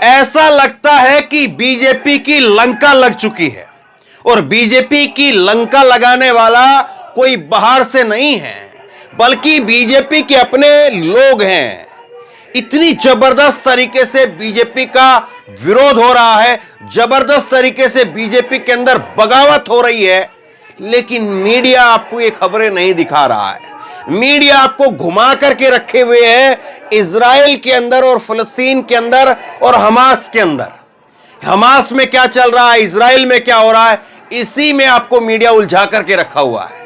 ऐसा लगता है कि बीजेपी की लंका लग चुकी है और बीजेपी की लंका लगाने वाला कोई बाहर से नहीं है बल्कि बीजेपी के अपने लोग हैं। इतनी जबरदस्त तरीके से बीजेपी का विरोध हो रहा है, जबरदस्त तरीके से बीजेपी के अंदर बगावत हो रही है, लेकिन मीडिया आपको ये खबरें नहीं दिखा रहा है। मीडिया आपको घुमा करके रखे हुए है इजराइल के अंदर और फिलिस्तीन के अंदर और हमास के अंदर। हमास में क्या चल रहा है, इजराइल में क्या हो रहा है, इसी में आपको मीडिया उलझा करके रखा हुआ है।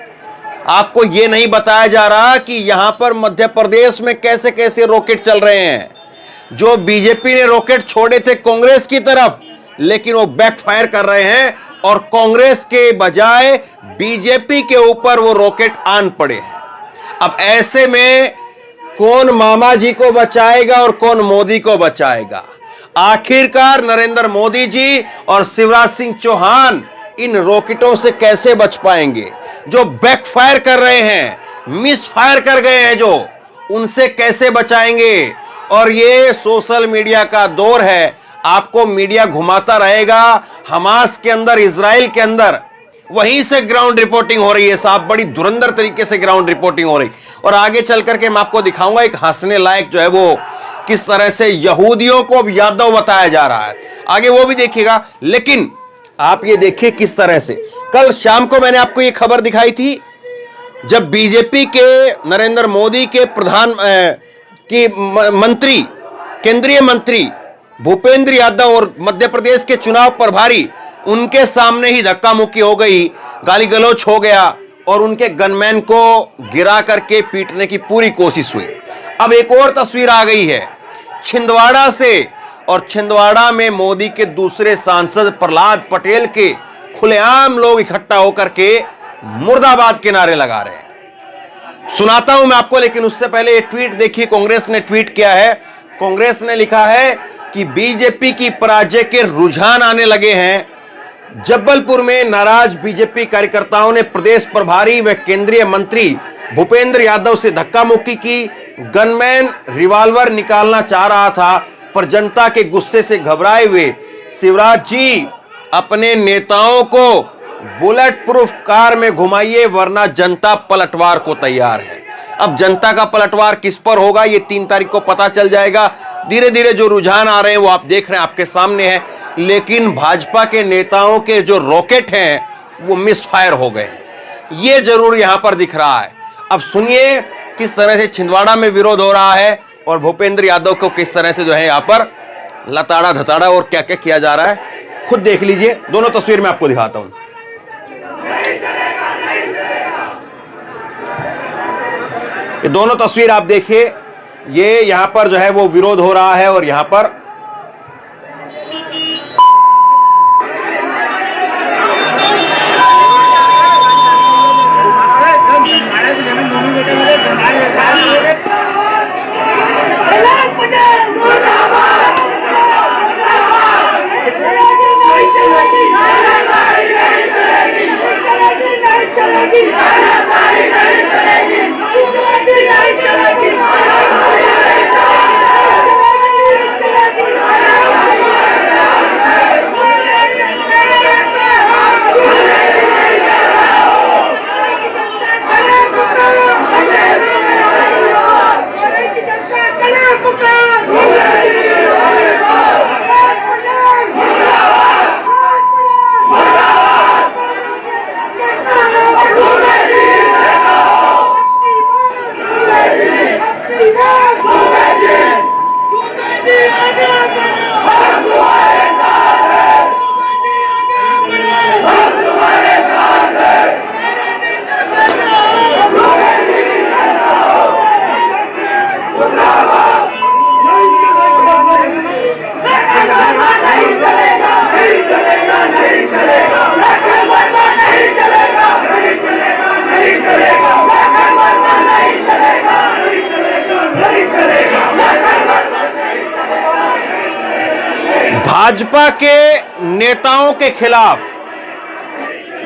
आपको यह नहीं बताया जा रहा कि यहां पर मध्य प्रदेश में कैसे कैसे रॉकेट चल रहे हैं। जो बीजेपी ने रॉकेट छोड़े थे कांग्रेस की तरफ, लेकिन वो बैकफायर कर रहे हैं और कांग्रेस के बजाय बीजेपी के ऊपर वो रॉकेट आन पड़े हैं। अब ऐसे में कौन मामा जी को बचाएगा और कौन मोदी को बचाएगा? आखिरकार नरेंद्र मोदी जी और शिवराज सिंह चौहान इन रॉकेटों से कैसे बच पाएंगे? जो बैकफायर कर रहे हैं, मिसफायर कर गए हैं, जो उनसे कैसे बचाएंगे? और ये सोशल मीडिया का दौर है, आपको मीडिया घुमाता रहेगा। हमास के अंदर, इजराइल के अंदर वहीं से ग्राउंड रिपोर्टिंग हो रही है साहब, बड़ी धुरंधर तरीके से ग्राउंड रिपोर्टिंग हो रही। और आगे चल करके मैं आपको दिखाऊंगा एक हंसने लायक जो है वो किस तरह से यहूदियों को अब यादव बताया जा रहा है, आगे वो भी देखिएगा। लेकिन आप ये देखिए किस तरह से कल शाम को मैंने आपको ये खबर दिखाई थी, जब बीजेपी के नरेंद्र मोदी के मंत्री, केंद्रीय मंत्री भूपेंद्र यादव और मध्य प्रदेश के चुनाव प्रभारी, उनके सामने ही धक्का मुक्की हो गई, गाली गलौच हो गया और उनके गनमैन को गिरा करके पीटने की पूरी कोशिश हुई। अब एक और तस्वीर आ गई है छिंदवाड़ा से, और छिंदवाड़ा में मोदी के दूसरे सांसद प्रहलाद पटेल के खुलेआम लोग इकट्ठा होकर के मुर्दाबाद के नारे लगा रहे हैं। सुनाता हूं मैं आपको, लेकिन उससे पहले एक ट्वीट देखिए, कांग्रेस ने ट्वीट किया है। कांग्रेस ने लिखा है कि बीजेपी की पराजय के रुझान आने लगे हैं। जबलपुर में नाराज बीजेपी कार्यकर्ताओं ने प्रदेश प्रभारी व केंद्रीय मंत्री भूपेंद्र यादव से धक्का मुक्की की। गनमैन रिवॉल्वर निकालना चाह रहा था, पर जनता के गुस्से से घबराए हुए शिवराज जी अपने नेताओं को बुलेट प्रूफ कार में घुमाइए, वरना जनता पलटवार को तैयार है। अब जनता का पलटवार किस पर होगा, ये 3 तारीख को पता चल जाएगा। धीरे धीरे जो रुझान आ रहे हैं वो आप देख रहे हैं, आपके सामने है। लेकिन भाजपा के नेताओं के जो रॉकेट हैं वो मिसफायर हो गए, ये जरूर यहां पर दिख रहा है। अब सुनिए किस तरह से छिंदवाड़ा में विरोध हो रहा है और भूपेंद्र यादव को किस तरह से जो है यहां पर लताड़ा धताड़ा और क्या क्या किया जा रहा है, खुद देख लीजिए। दोनों तस्वीर में आपको दिखाता हूं। ये दोनों तस्वीर आप देखिए, ये यहां पर जो है वो विरोध हो रहा है और यहां पर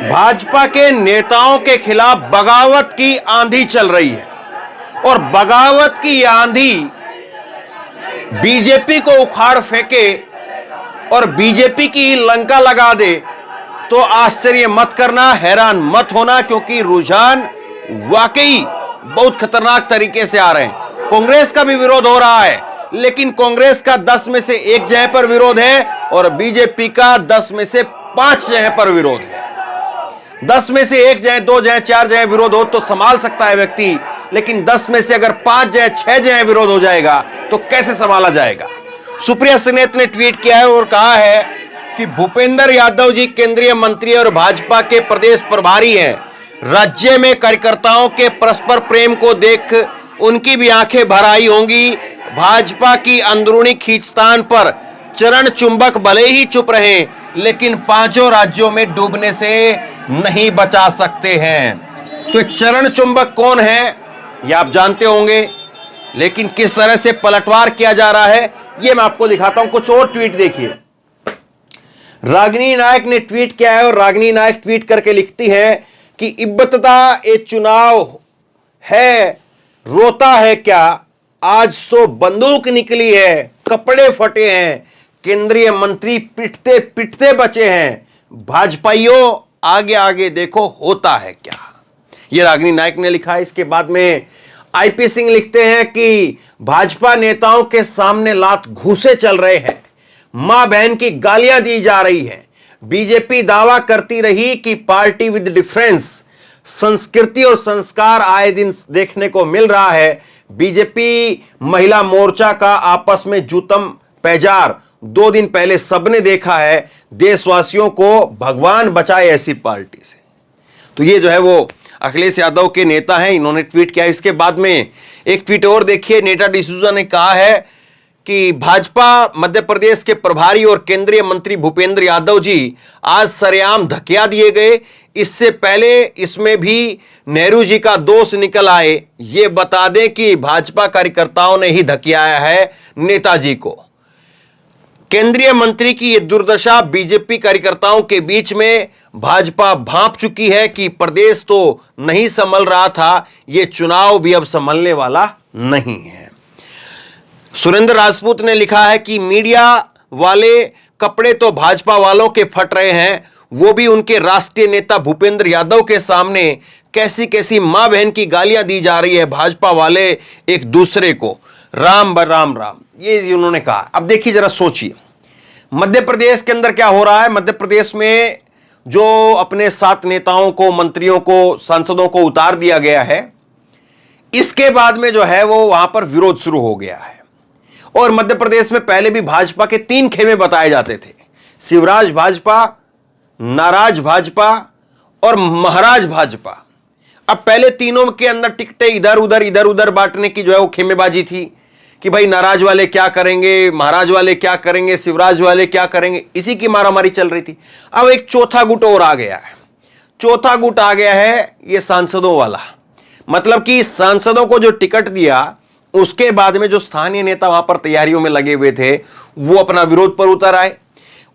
भाजपा के नेताओं के खिलाफ बगावत की आंधी चल रही है और बगावत की आंधी बीजेपी को उखाड़ फेंके और बीजेपी की लंका लगा दे तो आश्चर्य मत करना, हैरान मत होना, क्योंकि रुझान वाकई बहुत खतरनाक तरीके से आ रहे हैं। कांग्रेस का भी विरोध हो रहा है, लेकिन कांग्रेस का 10 में से 1 जगह पर विरोध है और बीजेपी का 10 में से 5 जगह पर विरोध है। 10 में से 1 जगह, 2 जगह, 4 जगह विरोध हो तो संभाल सकता है व्यक्ति, लेकिन 10 में से अगर 5 जगह, 6 जगह विरोध हो जाएगा तो कैसे संभाला जाएगा। सुप्रिया सुलेत ने ट्वीट किया है और कहा है कि भूपेंद्र यादव जी केंद्रीय मंत्री और भाजपा के प्रदेश प्रभारी हैं। राज्य में कार्यकर्ताओं के परस्पर प्रेम को देख उनकी भी आंखें भर आई होंगी। भाजपा की अंदरूनी खींचतान पर चरण चुंबक भले ही चुप रहे, लेकिन 5 राज्यों में डूबने से नहीं बचा सकते हैं। तो चरण चुंबक कौन है यह आप जानते होंगे, लेकिन किस तरह से पलटवार किया जा रहा है यह मैं आपको दिखाता हूं। कुछ और ट्वीट देखिए। रागिनी नायक ने ट्वीट किया है और रागिनी नायक ट्वीट करके लिखती है कि इब्बतदा ये चुनाव है, रोता है क्या, आज तो बंदूक निकली है, कपड़े फटे हैं, केंद्रीय मंत्री पिटते पिटते बचे हैं, भाजपाइयों आगे आगे देखो होता है क्या। यह रागिनी नायक ने लिखा है। इसके बाद में आईपी सिंह लिखते हैं कि भाजपा नेताओं के सामने लात घूसे चल रहे हैं, मां बहन की गालियां दी जा रही हैं। बीजेपी दावा करती रही कि पार्टी विद डिफरेंस, संस्कृति और संस्कार आए दिन देखने को मिल रहा है। बीजेपी महिला मोर्चा का आपस में जूतम पैजार 2 दिन पहले सबने देखा है। देशवासियों को भगवान बचाए ऐसी पार्टी से। तो ये जो है वो अखिलेश यादव के नेता हैं, इन्होंने ट्वीट किया। इसके बाद में एक ट्वीट और देखिए। नेटा डिसूजा ने कहा है कि भाजपा मध्य प्रदेश के प्रभारी और केंद्रीय मंत्री भूपेंद्र यादव जी आज सरेआम धकिया दिए गए। इससे पहले इसमें भी नेहरू जी का दोष निकल आए। ये बता दें कि भाजपा कार्यकर्ताओं ने ही धकियाया है नेताजी को। केंद्रीय मंत्री की यह दुर्दशा बीजेपी कार्यकर्ताओं के बीच में भाजपा भांप चुकी है कि प्रदेश तो नहीं संभल रहा था, यह चुनाव भी अब संभलने वाला नहीं है। सुरेंद्र राजपूत ने लिखा है कि मीडिया वाले कपड़े तो भाजपा वालों के फट रहे हैं, वो भी उनके राष्ट्रीय नेता भूपेंद्र यादव के सामने कैसी कैसी मां बहन की गालियां दी जा रही है भाजपा वाले एक दूसरे को। राम राम राम, ये उन्होंने कहा। अब देखिए जरा सोचिए मध्य प्रदेश के अंदर क्या हो रहा है। मध्य प्रदेश में जो अपने 7 नेताओं को, मंत्रियों को, सांसदों को उतार दिया गया है, इसके बाद में जो है वो वहां पर विरोध शुरू हो गया है। और मध्य प्रदेश में पहले भी भाजपा के 3 खेमे बताए जाते थे, शिवराज भाजपा, नाराज भाजपा और महाराज भाजपा। अब पहले तीनों के अंदर टिकटें इधर उधर बांटने की जो है वो खेमेबाजी थी कि भाई नाराज वाले क्या करेंगे, महाराज वाले क्या करेंगे, शिवराज वाले क्या करेंगे, इसी की मारामारी चल रही थी। अब एक चौथा गुट और आ गया है। चौथा गुट आ गया है ये सांसदों वाला। मतलब कि सांसदों को जो टिकट दिया उसके बाद में जो स्थानीय नेता वहां पर तैयारियों में लगे हुए थे वो अपना विरोध पर उतर आए।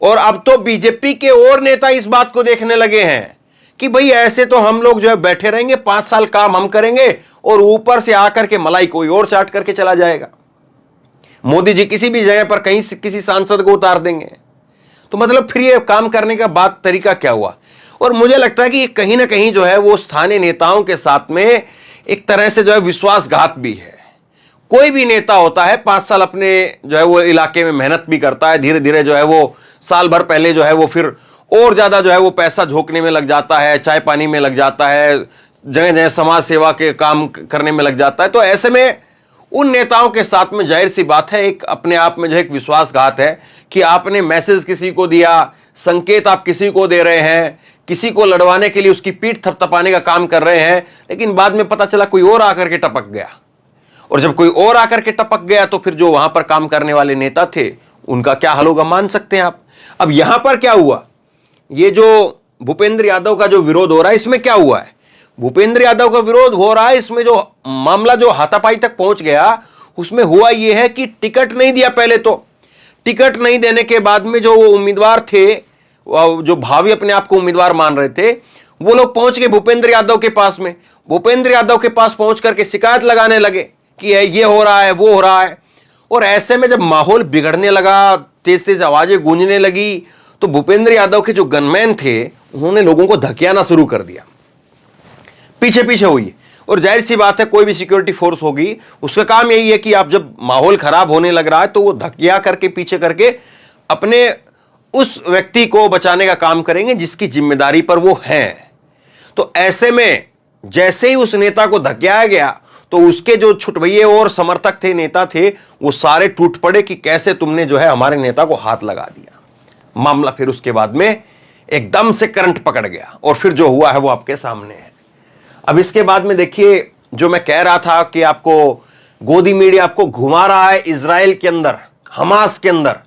और अब तो बीजेपी के और नेता इस बात को देखने लगे हैं कि भाई ऐसे तो हम लोग जो है बैठे रहेंगे, 5 साल काम हम करेंगे और ऊपर से आकर के मलाई कोई और चाट करके चला जाएगा। मोदी जी किसी भी जगह पर कहीं से किसी सांसद को उतार देंगे। तो मतलब फिर ये काम करने का बात तरीका क्या हुआ। और मुझे लगता है कि ये कहीं ना कहीं जो है वो स्थानीय नेताओं के साथ में एक तरह से जो है विश्वासघात भी है। कोई भी नेता होता है 5 साल अपने जो है वो इलाके में मेहनत भी करता है, धीरे धीरे जो है वो साल भर पहले जो है वो फिर और ज्यादा जो है वो पैसा झोंकने में लग जाता है, चाय पानी में लग जाता है, जगह जगह समाज सेवा के काम करने में लग जाता है। तो ऐसे में उन नेताओं के साथ में जाहिर सी बात है एक अपने आप में जो एक विश्वासघात है कि आपने मैसेज किसी को दिया, संकेत आप किसी को दे रहे हैं, किसी को लड़वाने के लिए उसकी पीठ थपथपाने का काम कर रहे हैं, लेकिन बाद में पता चला कोई और आकर के टपक गया। और जब कोई और आकर के टपक गया तो फिर जो वहां पर काम करने वाले नेता थे उनका क्या हाल होगा मान सकते हैं आप। अब यहां पर क्या हुआ, ये जो भूपेंद्र यादव का जो विरोध हो रहा है इसमें क्या हुआ है। भूपेंद्र यादव का विरोध हो रहा है, इसमें जो मामला जो हाथापाई तक पहुंच गया उसमें हुआ यह है कि टिकट नहीं दिया। पहले तो टिकट नहीं देने के बाद में जो वो उम्मीदवार थे, जो भावी अपने आप को उम्मीदवार मान रहे थे, वो लोग पहुंच गए भूपेंद्र यादव के पास में। भूपेंद्र यादव के पास पहुंच करके शिकायत लगाने लगे कि ये हो रहा है, वो हो रहा है। और ऐसे में जब माहौल बिगड़ने लगा, तेज तेज आवाजें गूंजने लगी, तो भूपेंद्र यादव के जो गनमैन थे उन्होंने लोगों को धकेलना शुरू कर दिया, पीछे पीछे हुई। और जाहिर सी बात है, कोई भी सिक्योरिटी फोर्स होगी उसका काम यही है कि आप जब माहौल खराब होने लग रहा है तो वो धकिया करके पीछे करके अपने उस व्यक्ति को बचाने का काम करेंगे जिसकी जिम्मेदारी पर वो हैं। तो ऐसे में जैसे ही उस नेता को धकेया गया तो उसके जो छुटभइये और समर्थक थे, नेता थे, वो सारे टूट पड़े कि कैसे तुमने जो है हमारे नेता को हाथ लगा दिया। मामला फिर उसके बाद में एकदम से करंट पकड़ गया और फिर जो हुआ है वो आपके सामने है। अब इसके बाद में देखिए, जो मैं कह रहा था कि आपको गोदी मीडिया आपको घुमा रहा है इजराइल के अंदर, हमास के अंदर,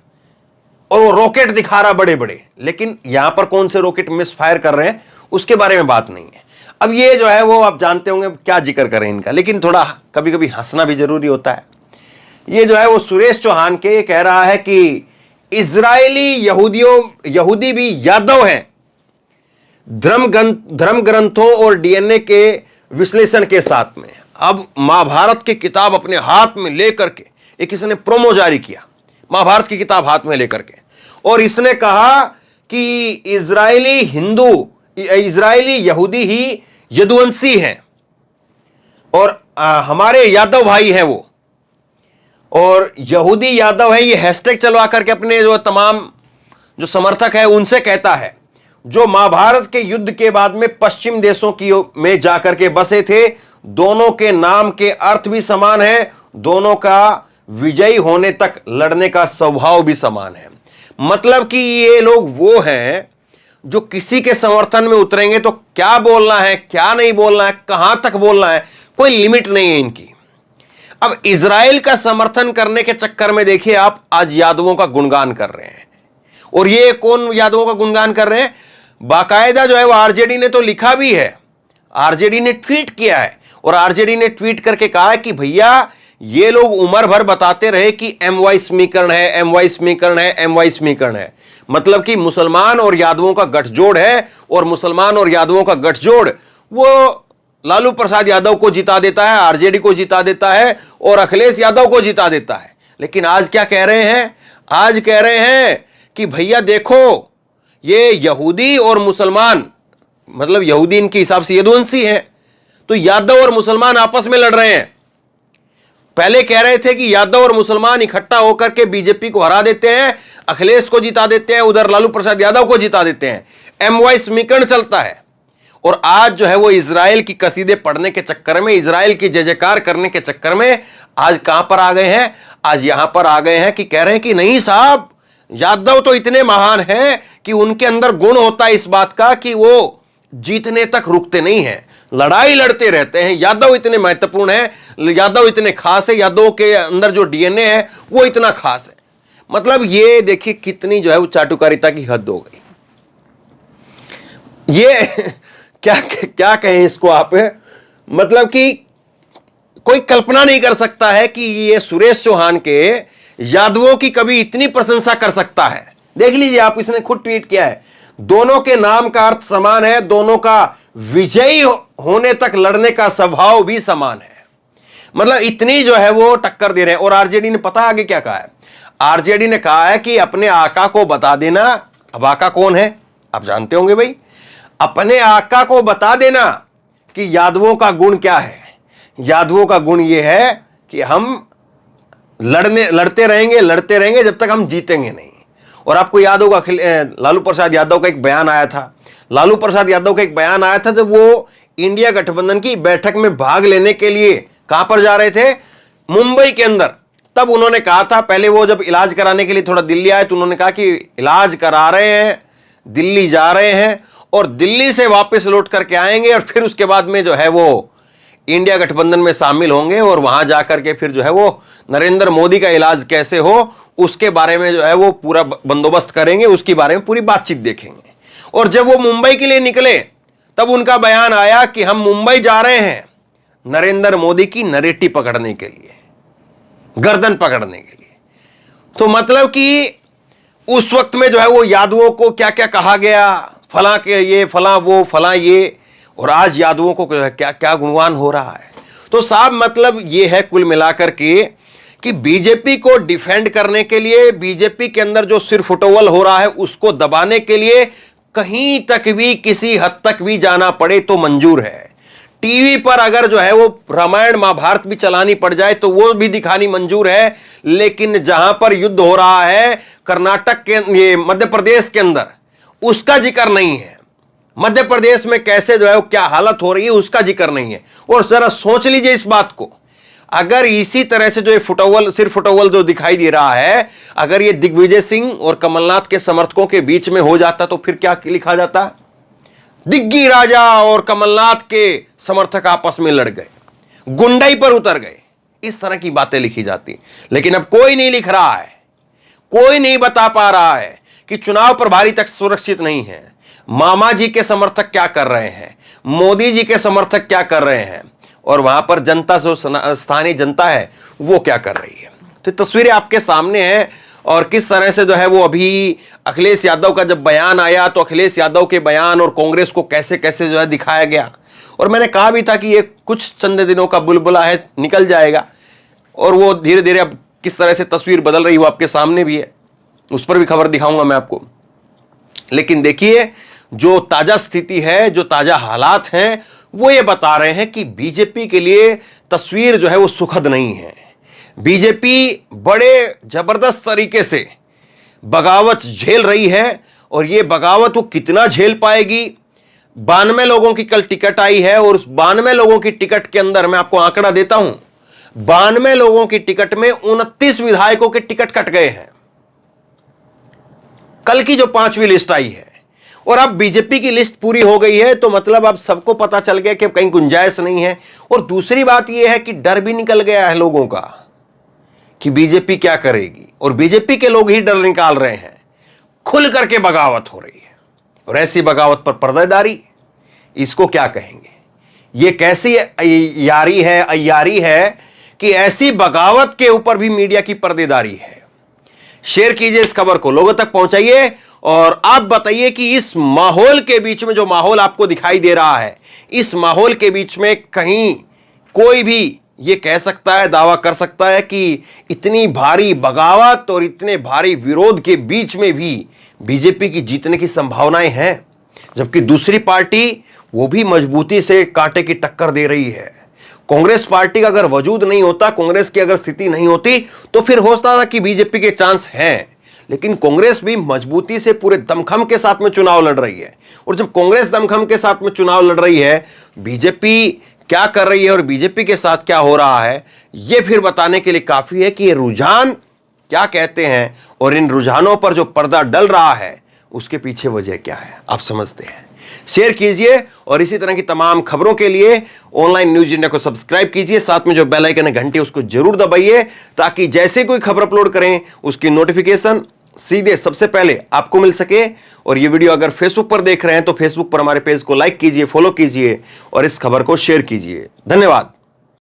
और वो रॉकेट दिखा रहा बड़े बड़े, लेकिन यहां पर कौन से रॉकेट मिस फायर कर रहे हैं उसके बारे में बात नहीं है। अब ये जो है वो आप जानते होंगे क्या जिक्र करें इनका, लेकिन थोड़ा कभी कभी हंसना भी जरूरी होता है। ये जो है वो सुरेश चौहान के कह रहा है कि इजरायली यहूदी भी यादव हैं, धर्म ग्रंथों और डीएनए के विश्लेषण के साथ में। अब महाभारत की किताब अपने हाथ में लेकर के एक इसने प्रोमो जारी किया, महाभारत की किताब हाथ में लेकर के, और इसने कहा कि इजरायली यहूदी ही यदुवंशी हैं और हमारे यादव भाई हैं वो, और यहूदी यादव है। ये हैशटैग चलवा करके अपने जो तमाम जो समर्थक है उनसे कहता है, जो महाभारत के युद्ध के बाद में पश्चिम देशों की में जाकर के बसे थे, दोनों के नाम के अर्थ भी समान है, दोनों का विजयी होने तक लड़ने का स्वभाव भी समान है। मतलब कि ये लोग वो हैं जो किसी के समर्थन में उतरेंगे तो क्या बोलना है, क्या नहीं बोलना है, कहां तक बोलना है, कोई लिमिट नहीं है इनकी। अब इजराइल का समर्थन करने के चक्कर में देखिए आप आज यादवों का गुणगान कर रहे हैं। और ये कौन यादवों का गुणगान कर रहे हैं? बाकायदा जो है वो आरजेडी ने तो लिखा भी है, आरजेडी ने ट्वीट किया है, और आरजेडी ने ट्वीट करके कहा है कि भैया ये लोग उम्र भर बताते रहे कि एमवाई समीकरण है, एमवाई समीकरण है, एमवाई समीकरण है। मतलब कि मुसलमान और यादवों का गठजोड़ है, और मुसलमान और यादवों का गठजोड़ वो लालू प्रसाद यादव को जिता देता है, आरजेडी को जिता देता है, और अखिलेश यादव को जिता देता है। लेकिन आज क्या कह रहे हैं? आज कह रहे हैं कि भैया देखो, ये यहूदी और मुसलमान, मतलब यहूदी इनके हिसाब से यदुवंशी हैं, तो यादव और मुसलमान आपस में लड़ रहे हैं। पहले कह रहे थे कि यादव और मुसलमान इकट्ठा होकर के बीजेपी को हरा देते हैं, अखिलेश को जिता देते हैं, उधर लालू प्रसाद यादव को जिता देते हैं, एमवाई समीकरण चलता है। और आज जो है वो इजराइल की कसीदे पढ़ने के चक्कर में, इजराइल की जय जयकार करने के चक्कर में आज कहां पर आ गए हैं? आज यहां पर आ गए हैं कि कह रहे हैं कि नहीं साहब, यादव तो इतने महान हैं कि उनके अंदर गुण होता है इस बात का कि वो जीतने तक रुकते नहीं हैं, लड़ाई लड़ते रहते हैं। यादव इतने महत्वपूर्ण हैं, यादव इतने खास है, यादव के अंदर जो डीएनए है वो इतना खास है। मतलब ये देखिए कितनी जो है वो चाटुकारिता की हद हो गई। ये क्या कहें इसको आप, मतलब कि कोई कल्पना नहीं कर सकता है कि ये सुरेश चौहान के यादवों की कभी इतनी प्रशंसा कर सकता है। देख लीजिए आप, इसने खुद ट्वीट किया है, दोनों के नाम का अर्थ समान है, दोनों का विजयी होने तक लड़ने का स्वभाव भी समान है। मतलब इतनी जो है वो टक्कर दे रहे हैं। और आरजेडी ने पता आगे क्या कहा है? आरजेडी ने कहा है कि अपने आका को बता देना। अब आका कौन है आप जानते होंगे भाई, अपने आका को बता देना कि यादवों का गुण क्या है। यादवों का गुण ये है कि हम लड़ते रहेंगे जब तक हम जीतेंगे नहीं। और आपको याद होगा लालू प्रसाद यादव का एक बयान आया था, लालू प्रसाद यादव का एक बयान आया था जब वो इंडिया गठबंधन की बैठक में भाग लेने के लिए कहां पर जा रहे थे? मुंबई के अंदर। तब उन्होंने कहा था, पहले वो जब इलाज कराने के लिए थोड़ा दिल्ली आए तो उन्होंने कहा कि इलाज करा रहे हैं, दिल्ली जा रहे हैं और दिल्ली से वापस लौट करके आएंगे, और फिर उसके बाद में जो है वो इंडिया गठबंधन में शामिल होंगे, और वहां जाकर के फिर जो है वो नरेंद्र मोदी का इलाज कैसे हो उसके बारे में जो है वो पूरा बंदोबस्त करेंगे, उसके बारे में पूरी बातचीत देखेंगे। और जब वो मुंबई के लिए निकले तब उनका बयान आया कि हम मुंबई जा रहे हैं नरेंद्र मोदी की नरेटी पकड़ने के लिए, गर्दन पकड़ने के लिए। तो मतलब कि उस वक्त में जो है वो यादवों को क्या क्या कहा गया, फला के ये, फला वो, फला ये, और आज यादवों को क्या क्या गुणगान हो रहा है। तो साहब मतलब ये है कुल मिलाकर के कि बीजेपी को डिफेंड करने के लिए, बीजेपी के अंदर जो सिर फुटोवल हो रहा है उसको दबाने के लिए कहीं तक भी, किसी हद तक भी जाना पड़े तो मंजूर है। टीवी पर अगर जो है वो रामायण महाभारत भी चलानी पड़ जाए तो वो भी दिखानी मंजूर है, लेकिन जहां पर युद्ध हो रहा है कर्नाटक के, ये मध्य प्रदेश के अंदर, उसका जिक्र नहीं है। मध्य प्रदेश में कैसे जो है वो क्या हालत हो रही है उसका जिक्र नहीं है। और जरा सोच लीजिए इस बात को, अगर इसी तरह से जो ये फुटोवल, सिर फुटोवल जो दिखाई दे रहा है, अगर ये दिग्विजय सिंह और कमलनाथ के समर्थकों के बीच में हो जाता तो फिर क्या लिखा जाता? दिग्गी राजा और कमलनाथ के समर्थक आपस में लड़ गए, गुंडई पर उतर गए, इस तरह की बातें लिखी जाती। लेकिन अब कोई नहीं लिख रहा है, कोई नहीं बता पा रहा है कि चुनाव प्रभारी तक सुरक्षित नहीं है। मामा जी के समर्थक क्या कर रहे हैं, मोदी जी के समर्थक क्या कर रहे हैं, और वहां पर जनता, जो स्थानीय जनता है वो क्या कर रही है। तो तस्वीरें आपके सामने हैं। और किस तरह से जो है वो अभी अखिलेश यादव का जब बयान आया तो अखिलेश यादव के बयान और कांग्रेस को कैसे कैसे जो है दिखाया गया। और मैंने कहा भी था कि ये कुछ चंद दिनों का बुलबुला है, निकल जाएगा, और वो धीरे धीरे अब किस तरह से तस्वीर बदल रही वो आपके सामने भी है, उस पर भी खबर दिखाऊंगा मैं आपको। लेकिन देखिए, जो ताजा स्थिति है, जो ताजा हालात हैं, वो ये बता रहे हैं कि बीजेपी के लिए तस्वीर जो है वो सुखद नहीं है। बीजेपी बड़े जबरदस्त तरीके से बगावत झेल रही है, और ये बगावत वो कितना झेल पाएगी। 92 लोगों की कल टिकट आई है, और उस 92 लोगों की टिकट के अंदर मैं आपको आंकड़ा देता हूं, 92 लोगों की टिकट में 29 विधायकों के टिकट कट गए हैं, कल की जो 5वीं लिस्ट आई है। और अब बीजेपी की लिस्ट पूरी हो गई है, तो मतलब अब सबको पता चल गया कि कहीं गुंजाइश नहीं है। और दूसरी बात यह है कि डर भी निकल गया है लोगों का कि बीजेपी क्या करेगी, और बीजेपी के लोग ही डर निकाल रहे हैं। खुल करके बगावत हो रही है, और ऐसी बगावत पर पर्देदारी, इसको क्या कहेंगे? ये कैसी यारी है, अय्यारी है कि ऐसी बगावत के ऊपर भी मीडिया की पर्देदारी है। शेयर कीजिए इस खबर को, लोगों तक पहुंचाइए, और आप बताइए कि इस माहौल के बीच में, जो माहौल आपको दिखाई दे रहा है, इस माहौल के बीच में कहीं कोई भी ये कह सकता है, दावा कर सकता है कि इतनी भारी बगावत और इतने भारी विरोध के बीच में भी बीजेपी की जीतने की संभावनाएं हैं, जबकि दूसरी पार्टी वो भी मजबूती से कांटे की टक्कर दे रही है। कांग्रेस पार्टी का अगर वजूद नहीं होता, कांग्रेस की अगर स्थिति नहीं होती, तो फिर हो सकता था कि बीजेपी के चांस हैं, लेकिन कांग्रेस भी मजबूती से पूरे दमखम के साथ में चुनाव लड़ रही है। और जब कांग्रेस दमखम के साथ में चुनाव लड़ रही है, बीजेपी क्या कर रही है और बीजेपी के साथ क्या हो रहा है, यह फिर बताने के लिए काफी है कि ये रुझान क्या कहते हैं, और इन रुझानों पर जो पर्दा डल रहा है उसके पीछे वजह क्या है, आप समझते हैं। शेयर कीजिए, और इसी तरह की तमाम खबरों के लिए ऑनलाइन न्यूज इंडिया को सब्सक्राइब कीजिए, साथ में जो बेल आइकन है घंटी उसको जरूर दबाइए, ताकि जैसे कोई खबर अपलोड करें उसकी नोटिफिकेशन सीधे सबसे पहले आपको मिल सके। और ये वीडियो अगर फेसबुक पर देख रहे हैं तो फेसबुक पर हमारे पेज को लाइक कीजिए, फॉलो कीजिए, और इस खबर को शेयर कीजिए। धन्यवाद।